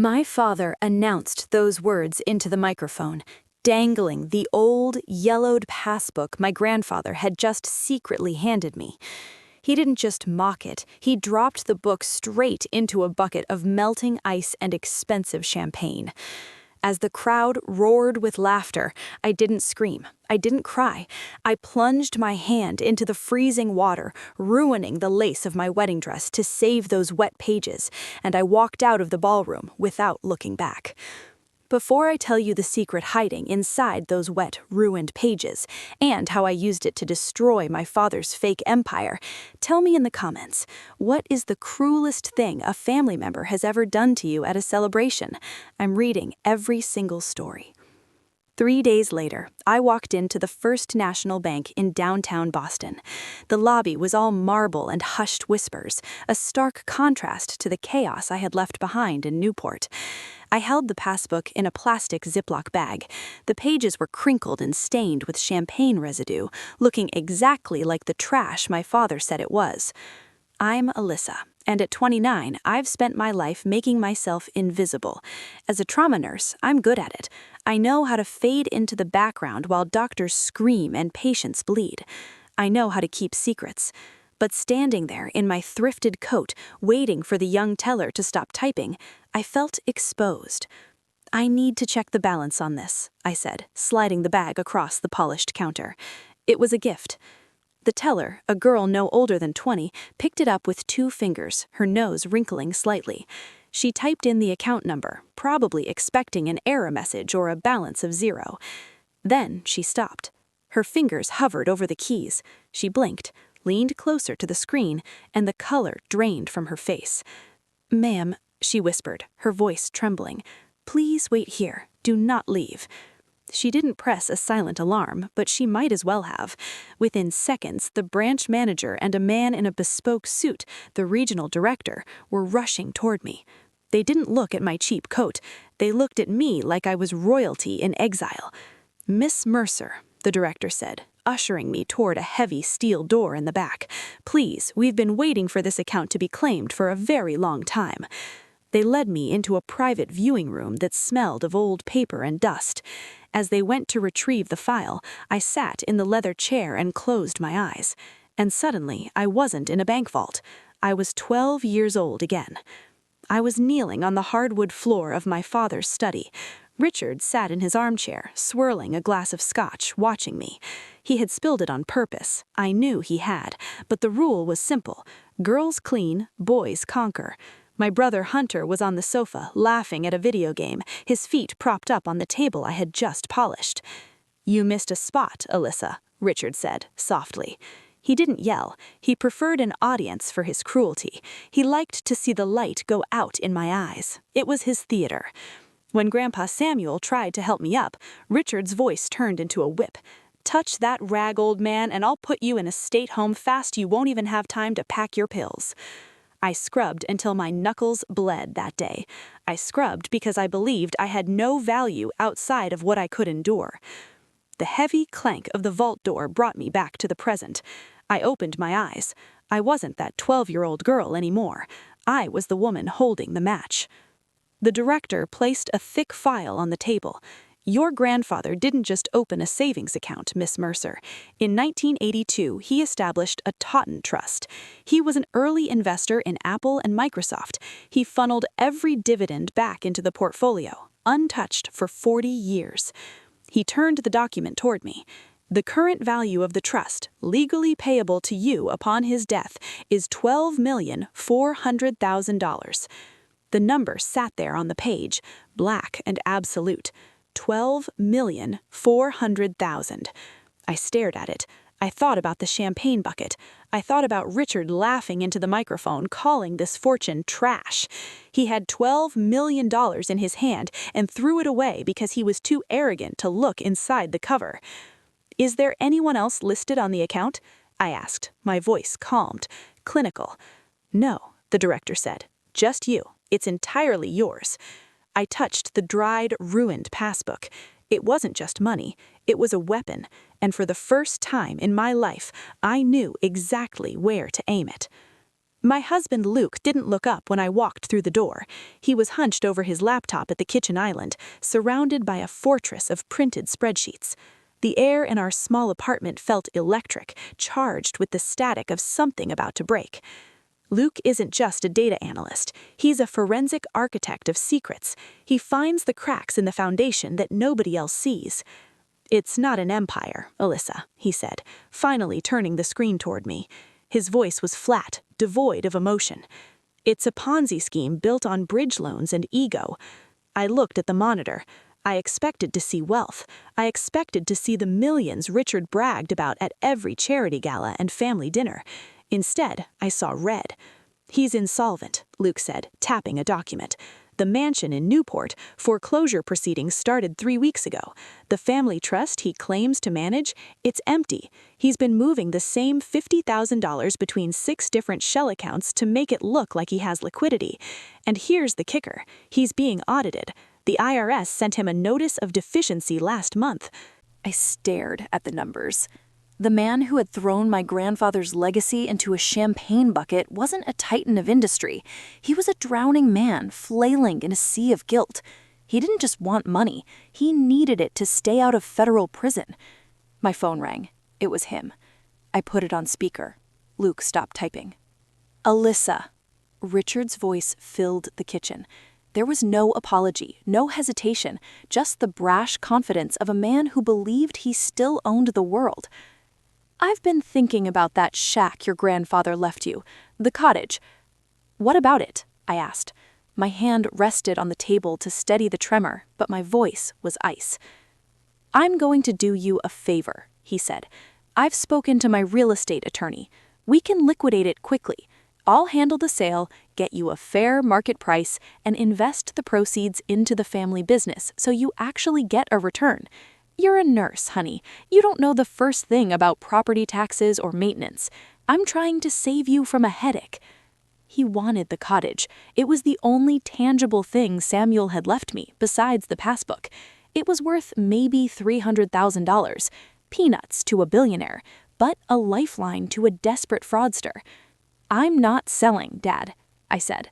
My father announced those words into the microphone, dangling the old, yellowed passbook my grandfather had just secretly handed me. He didn't just mock it, he dropped the book straight into a bucket of melting ice and expensive champagne. As the crowd roared with laughter, I didn't scream, I didn't cry. I plunged my hand into the freezing water, ruining the lace of my wedding dress to save those wet pages, and I walked out of the ballroom without looking back. Before I tell you the secret hiding inside those wet, ruined pages, and how I used it to destroy my father's fake empire, tell me in the comments, what is the cruelest thing a family member has ever done to you at a celebration? I'm reading every single story. 3 days later, I walked into the First National Bank in downtown Boston. The lobby was all marble and hushed whispers, a stark contrast to the chaos I had left behind in Newport. I held the passbook in a plastic Ziploc bag. The pages were crinkled and stained with champagne residue, looking exactly like the trash my father said it was. I'm Alyssa, and at 29, I've spent my life making myself invisible. As a trauma nurse, I'm good at it. I know how to fade into the background while doctors scream and patients bleed. I know how to keep secrets. But standing there in my thrifted coat, waiting for the young teller to stop typing, I felt exposed. "I need to check the balance on this," I said, sliding the bag across the polished counter. It was a gift. The teller, a girl no older than 20, picked it up with 2 fingers, her nose wrinkling slightly. She typed in the account number, probably expecting an error message or a balance of 0. Then she stopped. Her fingers hovered over the keys. She blinked, leaned closer to the screen, and the color drained from her face. "Ma'am," she whispered, her voice trembling, "please wait here. Do not leave." She didn't press a silent alarm, but she might as well have. Within seconds, the branch manager and a man in a bespoke suit, the regional director, were rushing toward me. They didn't look at my cheap coat. They looked at me like I was royalty in exile. "Miss Mercer," the director said, ushering me toward a heavy steel door in the back. "Please, we've been waiting for this account to be claimed for a very long time." They led me into a private viewing room that smelled of old paper and dust. As they went to retrieve the file, I sat in the leather chair and closed my eyes. And suddenly, I wasn't in a bank vault. I was 12 years old again. I was kneeling on the hardwood floor of my father's study. Richard sat in his armchair, swirling a glass of scotch, watching me. He had spilled it on purpose. I knew he had, but the rule was simple. Girls clean, boys conquer. My brother Hunter was on the sofa, laughing at a video game, his feet propped up on the table I had just polished. "You missed a spot, Alyssa," Richard said, softly. He didn't yell. He preferred an audience for his cruelty. He liked to see the light go out in my eyes. It was his theater. When Grandpa Samuel tried to help me up, Richard's voice turned into a whip. "Touch that rag, old man, and I'll put you in a state home fast you won't even have time to pack your pills." I scrubbed until my knuckles bled that day. I scrubbed because I believed I had no value outside of what I could endure. The heavy clank of the vault door brought me back to the present. I opened my eyes. I wasn't that 12-year-old girl anymore. I was the woman holding the match. The director placed a thick file on the table. "Your grandfather didn't just open a savings account, Miss Mercer. In 1982, he established a Totten Trust. He was an early investor in Apple and Microsoft. He funneled every dividend back into the portfolio, untouched for 40 years. He turned the document toward me. "The current value of the trust, legally payable to you upon his death, is $12,400,000. The number sat there on the page, black and absolute. 12,400,000. I stared at it. I thought about the champagne bucket. I thought about Richard laughing into the microphone, calling this fortune trash. He had $12 million in his hand and threw it away because he was too arrogant to look inside the cover. "Is there anyone else listed on the account?" I asked, my voice calmed, clinical. "No," the director said. "Just you. It's entirely yours." I touched the dried, ruined passbook. It wasn't just money, it was a weapon, and for the first time in my life, I knew exactly where to aim it. My husband Luke didn't look up when I walked through the door. He was hunched over his laptop at the kitchen island, surrounded by a fortress of printed spreadsheets. The air in our small apartment felt electric, charged with the static of something about to break. Luke isn't just a data analyst. He's a forensic architect of secrets. He finds the cracks in the foundation that nobody else sees. "It's not an empire, Alyssa," he said, finally turning the screen toward me. His voice was flat, devoid of emotion. "It's a Ponzi scheme built on bridge loans and ego." I looked at the monitor. I expected to see wealth. I expected to see the millions Richard bragged about at every charity gala and family dinner. Instead, I saw red. "He's insolvent," Luke said, tapping a document. "The mansion in Newport, foreclosure proceedings started 3 weeks ago. The family trust he claims to manage, it's empty. He's been moving the same $50,000 between 6 different shell accounts to make it look like he has liquidity. And here's the kicker. He's being audited. The IRS sent him a notice of deficiency last month." I stared at the numbers. The man who had thrown my grandfather's legacy into a champagne bucket wasn't a titan of industry. He was a drowning man flailing in a sea of guilt. He didn't just want money. He needed it to stay out of federal prison. My phone rang. It was him. I put it on speaker. Luke stopped typing. "Alyssa." Richard's voice filled the kitchen. There was no apology, no hesitation, just the brash confidence of a man who believed he still owned the world. "I've been thinking about that shack your grandfather left you, the cottage." "What about it?" I asked. My hand rested on the table to steady the tremor, but my voice was ice. "I'm going to do you a favor," he said. "I've spoken to my real estate attorney. We can liquidate it quickly. I'll handle the sale, get you a fair market price, and invest the proceeds into the family business so you actually get a return. You're a nurse, honey. You don't know the first thing about property taxes or maintenance. I'm trying to save you from a headache." He wanted the cottage. It was the only tangible thing Samuel had left me, besides the passbook. It was worth maybe $300,000. Peanuts to a billionaire, but a lifeline to a desperate fraudster. "I'm not selling, Dad," I said.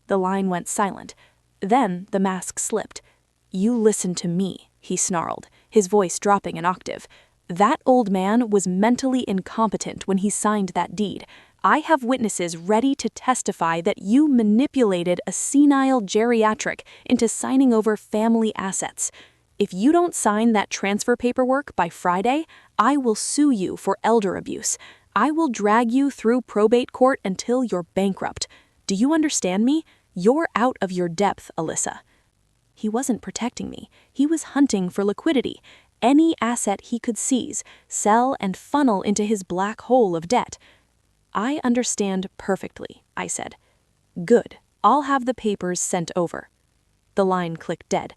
The line went silent. Then the mask slipped. "You listen to me," he snarled, his voice dropping an octave. "That old man was mentally incompetent when he signed that deed. I have witnesses ready to testify that you manipulated a senile geriatric into signing over family assets. If you don't sign that transfer paperwork by Friday, I will sue you for elder abuse. I will drag you through probate court until you're bankrupt. Do you understand me? You're out of your depth, Alyssa." He wasn't protecting me. He was hunting for liquidity. Any asset he could seize, sell, and funnel into his black hole of debt. "I understand perfectly," I said. "Good. I'll have the papers sent over." The line clicked dead.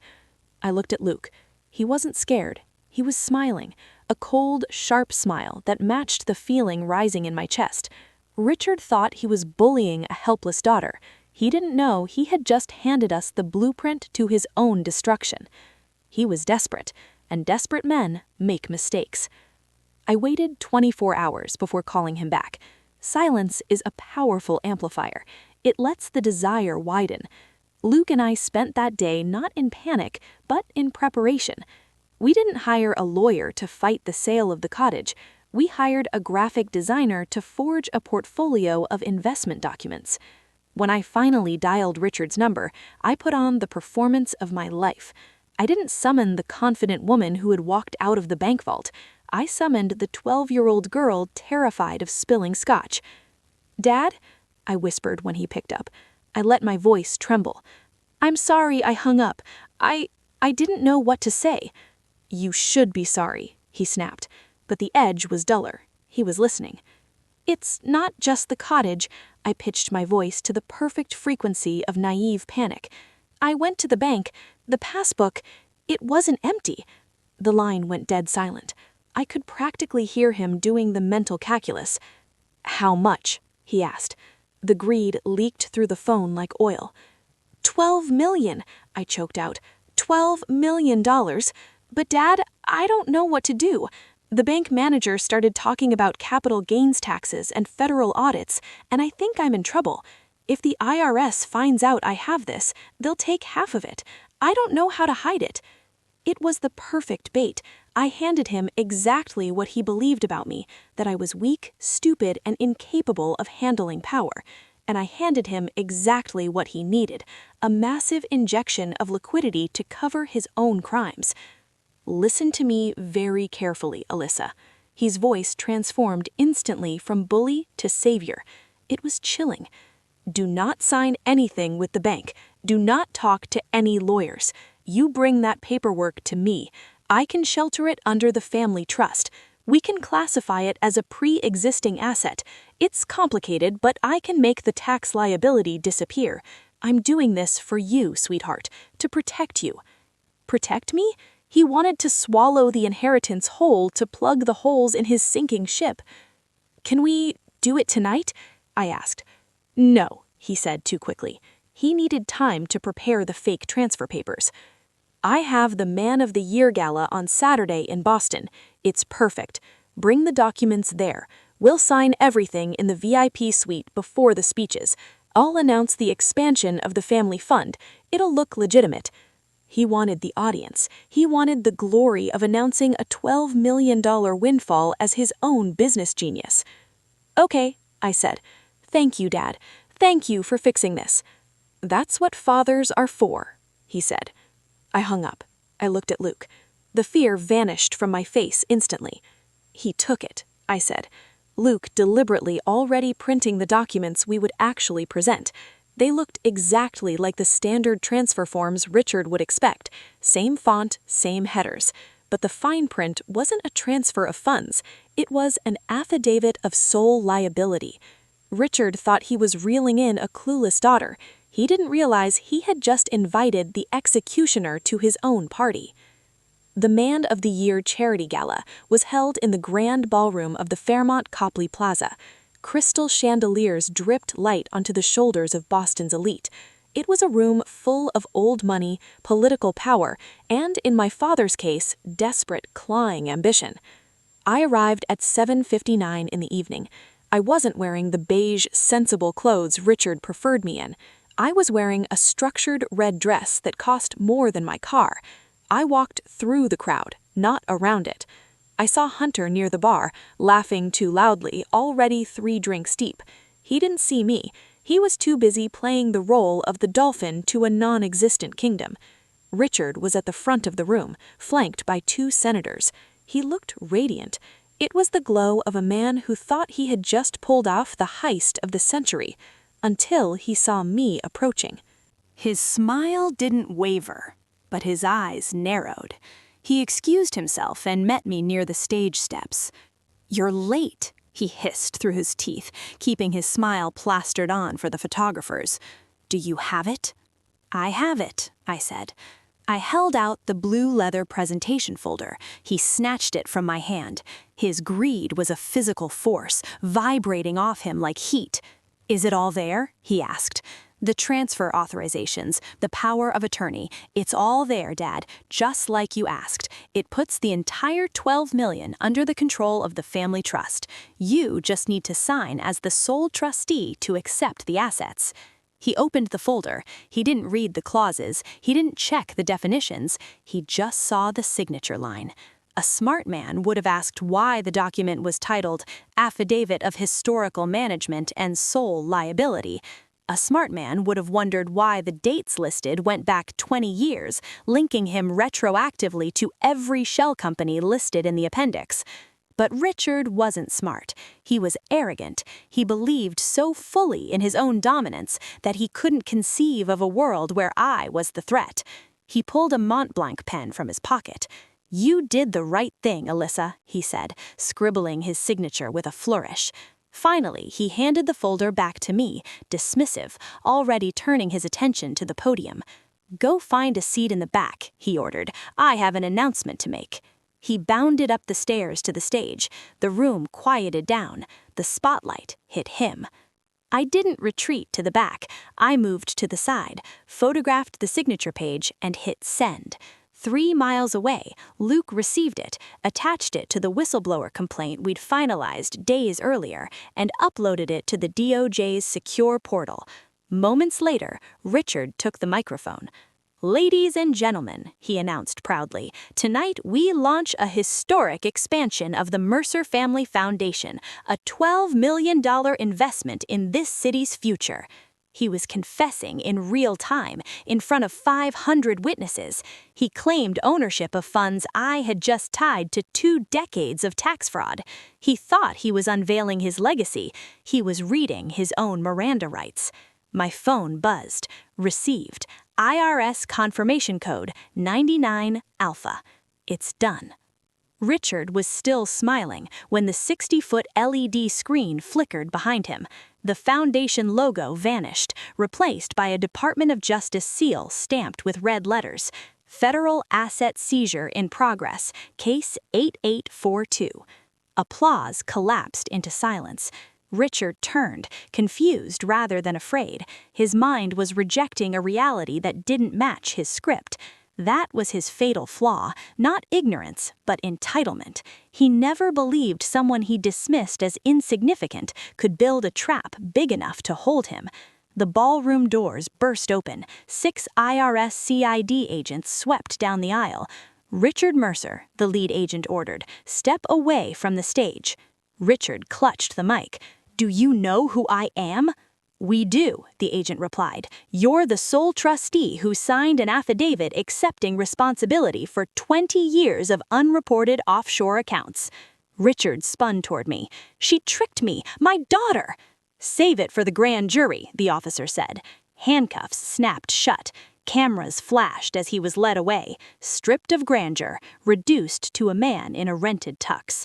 I looked at Luke. He wasn't scared. He was smiling, a cold, sharp smile that matched the feeling rising in my chest. Richard thought he was bullying a helpless daughter. He didn't know he had just handed us the blueprint to his own destruction. He was desperate, and desperate men make mistakes. I waited 24 hours before calling him back. Silence is a powerful amplifier. It lets the desire widen. Luke and I spent that day not in panic, but in preparation. We didn't hire a lawyer to fight the sale of the cottage. We hired a graphic designer to forge a portfolio of investment documents. When I finally dialed Richard's number, I put on the performance of my life. I didn't summon the confident woman who had walked out of the bank vault. I summoned the 12-year-old girl terrified of spilling scotch. "Dad?" I whispered when he picked up. I let my voice tremble. "I'm sorry I hung up. I didn't know what to say." "You should be sorry," he snapped. But the edge was duller. He was listening. "It's not just the cottage." I pitched my voice to the perfect frequency of naive panic. "I went to the bank. The passbook, it wasn't empty." The line went dead silent. I could practically hear him doing the mental calculus. "How much?" he asked. The greed leaked through the phone like oil. $12 million, I choked out. $12 million. But Dad, I don't know what to do. The bank manager started talking about capital gains taxes and federal audits, and I think I'm in trouble. If the IRS finds out I have this, they'll take half of it. I don't know how to hide it. It was the perfect bait. I handed him exactly what he believed about me, that I was weak, stupid, and incapable of handling power. And I handed him exactly what he needed, a massive injection of liquidity to cover his own crimes. Listen to me very carefully, Alyssa. His voice transformed instantly from bully to savior. It was chilling. Do not sign anything with the bank. Do not talk to any lawyers. You bring that paperwork to me. I can shelter it under the family trust. We can classify it as a pre-existing asset. It's complicated, but I can make the tax liability disappear. I'm doing this for you, sweetheart, to protect you. Protect me? He wanted to swallow the inheritance whole to plug the holes in his sinking ship. Can we do it tonight? I asked. No, he said too quickly. He needed time to prepare the fake transfer papers. I have the Man of the Year Gala on Saturday in Boston. It's perfect. Bring the documents there. We'll sign everything in the VIP suite before the speeches. I'll announce the expansion of the family fund. It'll look legitimate. He wanted the audience. He wanted the glory of announcing a $12 million windfall as his own business genius. Okay, I said. Thank you, Dad. Thank you for fixing this. That's what fathers are for, he said. I hung up. I looked at Luke. The fear vanished from my face instantly. He took it, I said. Luke deliberately already printing the documents we would actually present. They looked exactly like the standard transfer forms Richard would expect. Same font, same headers. But the fine print wasn't a transfer of funds. It was an affidavit of sole liability. Richard thought he was reeling in a clueless daughter. He didn't realize he had just invited the executioner to his own party. The Man of the Year Charity Gala was held in the grand ballroom of the Fairmont Copley Plaza. Crystal chandeliers dripped light onto the shoulders of Boston's elite. It was a room full of old money, political power, and, in my father's case, desperate, clawing ambition. I arrived at 7:59 in the evening. I wasn't wearing the beige, sensible clothes Richard preferred me in. I was wearing a structured red dress that cost more than my car. I walked through the crowd, not around it. I saw Hunter near the bar, laughing too loudly, already 3 drinks deep. He didn't see me. He was too busy playing the role of the dolphin to a non-existent kingdom. Richard was at the front of the room, flanked by 2 senators. He looked radiant. It was the glow of a man who thought he had just pulled off the heist of the century, until he saw me approaching. His smile didn't waver, but his eyes narrowed. He excused himself and met me near the stage steps. "You're late," he hissed through his teeth, keeping his smile plastered on for the photographers. "Do you have it?" "I have it," I said. I held out the blue leather presentation folder. He snatched it from my hand. His greed was a physical force, vibrating off him like heat. "Is it all there?" he asked. "The transfer authorizations, the power of attorney, it's all there, Dad, just like you asked. It puts the entire $12 million under the control of the family trust. You just need to sign as the sole trustee to accept the assets." He opened the folder. He didn't read the clauses. He didn't check the definitions. He just saw the signature line. A smart man would have asked why the document was titled Affidavit of Historical Management and Sole Liability. A smart man would have wondered why the dates listed went back 20 years, linking him retroactively to every shell company listed in the appendix. But Richard wasn't smart. He was arrogant. He believed so fully in his own dominance that he couldn't conceive of a world where I was the threat. He pulled a Montblanc pen from his pocket. "You did the right thing, Alyssa," he said, scribbling his signature with a flourish. Finally, he handed the folder back to me, dismissive, already turning his attention to the podium. "Go find a seat in the back," he ordered. "I have an announcement to make." He bounded up the stairs to the stage. The room quieted down. The spotlight hit him. I didn't retreat to the back. I moved to the side, photographed the signature page, and hit send. 3 miles away, Luke received it, attached it to the whistleblower complaint we'd finalized days earlier, and uploaded it to the DOJ's secure portal. Moments later, Richard took the microphone. "Ladies and gentlemen," he announced proudly, "tonight we launch a historic expansion of the Mercer Family Foundation, a $12 million investment in this city's future." He was confessing in real time, in front of 500 witnesses. He claimed ownership of funds I had just tied to 2 decades of tax fraud. He thought he was unveiling his legacy. He was reading his own Miranda rights. My phone buzzed. Received. IRS confirmation code 99 Alpha. It's done. Richard was still smiling when the 60-foot LED screen flickered behind him. The foundation logo vanished, replaced by a Department of Justice seal stamped with red letters. Federal Asset Seizure in Progress, Case 8842. Applause collapsed into silence. Richard turned, confused rather than afraid. His mind was rejecting a reality that didn't match his script. That was his fatal flaw, not ignorance, but entitlement. He never believed someone he dismissed as insignificant could build a trap big enough to hold him. The ballroom doors burst open. 6 IRS CID agents swept down the aisle. "Richard Mercer," the lead agent ordered, "step away from the stage." Richard clutched the mic. "Do you know who I am?" "We do," the agent replied. "You're the sole trustee who signed an affidavit accepting responsibility for 20 years of unreported offshore accounts." Richard spun toward me. "She tricked me, my daughter!" "Save it for the grand jury," the officer said. Handcuffs snapped shut. Cameras flashed as he was led away, stripped of grandeur, reduced to a man in a rented tux.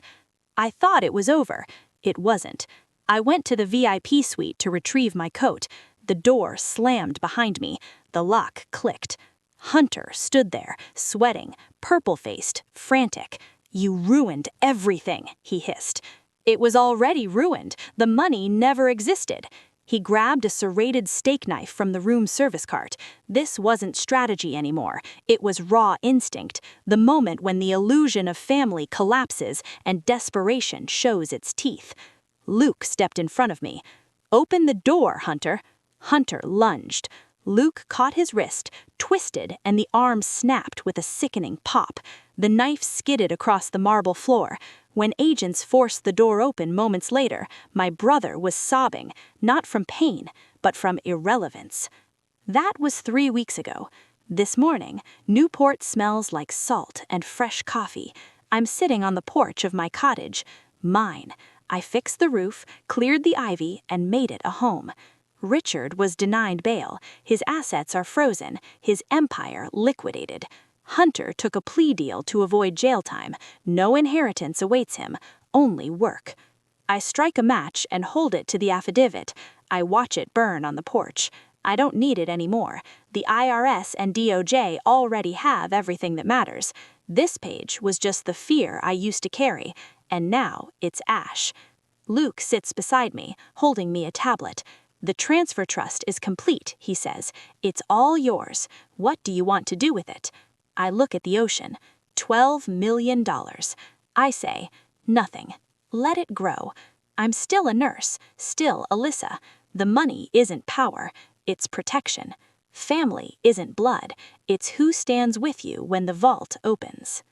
I thought it was over. It wasn't. I went to the VIP suite to retrieve my coat. The door slammed behind me. The lock clicked. Hunter stood there, sweating, purple-faced, frantic. "You ruined everything," he hissed. It was already ruined. The money never existed. He grabbed a serrated steak knife from the room service cart. This wasn't strategy anymore. It was raw instinct, the moment when the illusion of family collapses and desperation shows its teeth. Luke stepped in front of me. "Open the door, Hunter." Hunter lunged. Luke caught his wrist, twisted, and the arm snapped with a sickening pop. The knife skidded across the marble floor. When agents forced the door open moments later, my brother was sobbing, not from pain, but from irrelevance. That was 3 weeks ago. This morning, Newport smells like salt and fresh coffee. I'm sitting on the porch of my cottage. Mine. I fixed the roof, cleared the ivy, and made it a home. Richard was denied bail. His assets are frozen, his empire liquidated. Hunter took a plea deal to avoid jail time. No inheritance awaits him, only work. I strike a match and hold it to the affidavit. I watch it burn on the porch. I don't need it anymore. The IRS and DOJ already have everything that matters. This page was just the fear I used to carry, and now it's ash. Luke sits beside me, holding me a tablet. "The transfer trust is complete," he says. "It's all yours. What do you want to do with it?" I look at the ocean. $12 million. I say, "Nothing. Let it grow. I'm still a nurse, still Alyssa. The money isn't power, it's protection. Family isn't blood, it's who stands with you when the vault opens."